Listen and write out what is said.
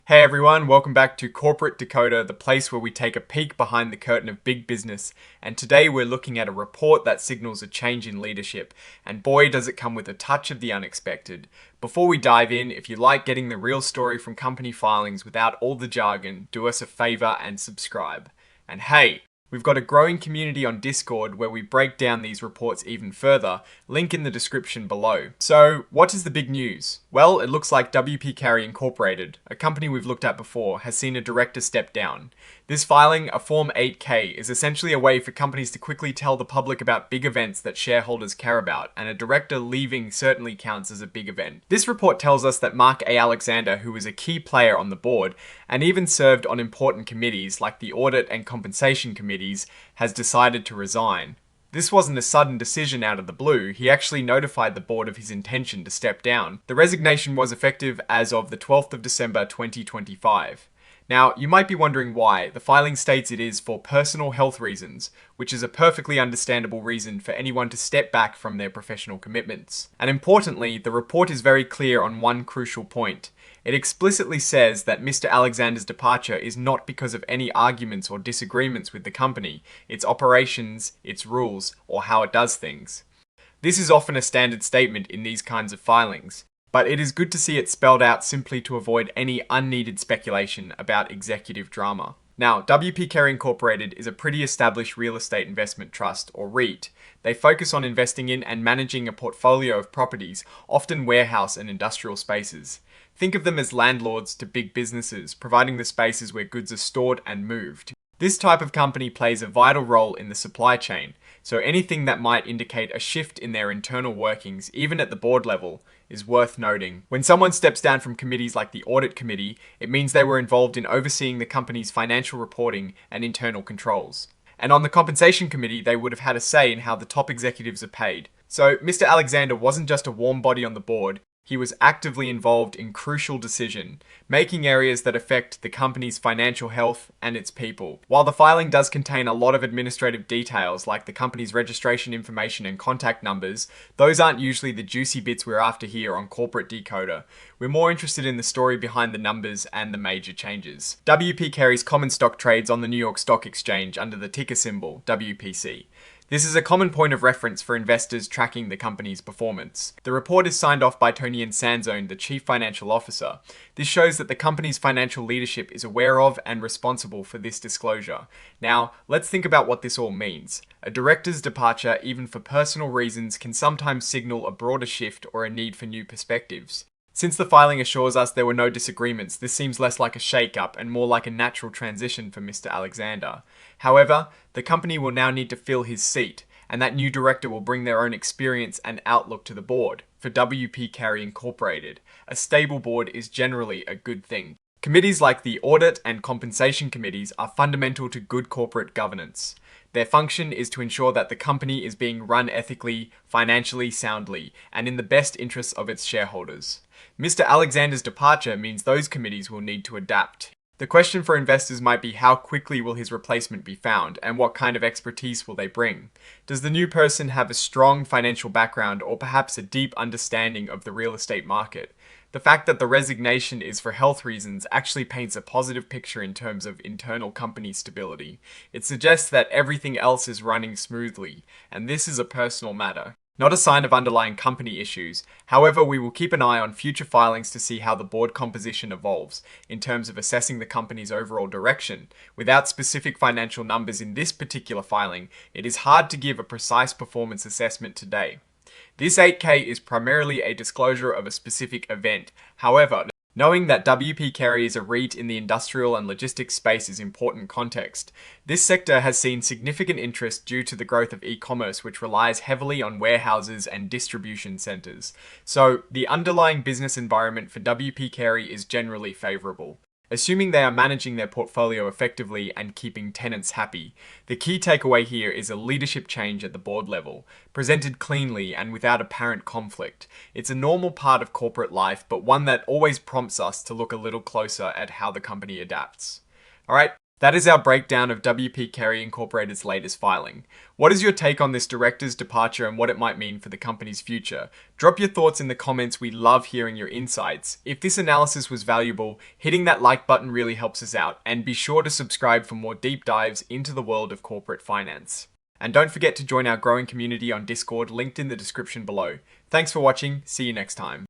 Hey everyone, welcome back to Corporate Decoder, the place where we take a peek behind the curtain of big business. And today we're looking at a report that signals a change in leadership. And boy, does it come with a touch of the unexpected. Before we dive in, if you like getting the real story from company filings without all the jargon, do us a favor and subscribe. And hey, we've got a growing community on Discord where we break down these reports even further, link in the description below. So, what is the big news? Well, it looks like Carey Inc, a company we've looked at before, has seen a director step down. This filing, a Form 8K, is essentially a way for companies to quickly tell the public about big events that shareholders care about, and a director leaving certainly counts as a big event. This report tells us that Mark A. Alexander, who was a key player on the board, and even served on important committees like the Audit and Compensation Committees, has decided to resign. This wasn't a sudden decision out of the blue, he actually notified the board of his intention to step down. The resignation was effective as of the 12th of December 2025. Now, you might be wondering why. The filing states it is for personal health reasons, which is a perfectly understandable reason for anyone to step back from their professional commitments. And importantly, the report is very clear on one crucial point. It explicitly says that Mr. Alexander's departure is not because of any arguments or disagreements with the company, its operations, its rules, or how it does things. This is often a standard statement in these kinds of filings, but it is good to see it spelled out simply to avoid any unneeded speculation about executive drama. Now, Carey Inc is a pretty established real estate investment trust, or REIT. They focus on investing in and managing a portfolio of properties, often warehouse and industrial spaces. Think of them as landlords to big businesses, providing the spaces where goods are stored and moved. This type of company plays a vital role in the supply chain, so anything that might indicate a shift in their internal workings, even at the board level, is worth noting. When someone steps down from committees like the Audit Committee, it means they were involved in overseeing the company's financial reporting and internal controls. And on the Compensation Committee, they would have had a say in how the top executives are paid. So Mr. Alexander wasn't just a warm body on the board, he was actively involved in crucial decision, making areas that affect the company's financial health and its people. While the filing does contain a lot of administrative details like the company's registration information and contact numbers, those aren't usually the juicy bits we're after here on Corporate Decoder. We're more interested in the story behind the numbers and the major changes. Carey's common stock trades on the New York Stock Exchange under the ticker symbol WPC. This is a common point of reference for investors tracking the company's performance. The report is signed off by Tony Sansone, the Chief Financial Officer. This shows that the company's financial leadership is aware of and responsible for this disclosure. Now, let's think about what this all means. A director's departure, even for personal reasons, can sometimes signal a broader shift or a need for new perspectives. Since the filing assures us there were no disagreements, this seems less like a shake-up and more like a natural transition for Mr. Alexander. However, the company will now need to fill his seat, and that new director will bring their own experience and outlook to the board. For Carey Inc, a stable board is generally a good thing. Committees like the Audit and Compensation Committees are fundamental to good corporate governance. Their function is to ensure that the company is being run ethically, financially soundly, and in the best interests of its shareholders. Mr. Alexander's departure means those committees will need to adapt. The question for investors might be how quickly will his replacement be found, and what kind of expertise will they bring? Does the new person have a strong financial background or perhaps a deep understanding of the real estate market? The fact that the resignation is for health reasons actually paints a positive picture in terms of internal company stability. It suggests that everything else is running smoothly, and this is a personal matter, not a sign of underlying company issues. However, we will keep an eye on future filings to see how the board composition evolves in terms of assessing the company's overall direction. Without specific financial numbers in this particular filing, it is hard to give a precise performance assessment today. This 8K is primarily a disclosure of a specific event. However, knowing that Carey is a REIT in the industrial and logistics space is important context. This sector has seen significant interest due to the growth of e-commerce, which relies heavily on warehouses and distribution centers. So, the underlying business environment for Carey is generally favorable. Assuming they are managing their portfolio effectively and keeping tenants happy, the key takeaway here is a leadership change at the board level, presented cleanly and without apparent conflict. It's a normal part of corporate life, but one that always prompts us to look a little closer at how the company adapts. Alright, That is our breakdown of WP Carey Incorporated's latest filing. What is your take on this director's departure and what it might mean for the company's future? Drop your thoughts in the comments. We love hearing your insights. If this analysis was valuable, hitting that like button really helps us out, and be sure to subscribe for more deep dives into the world of corporate finance. And don't forget to join our growing community on Discord, linked in the description below. Thanks for watching. See you next time.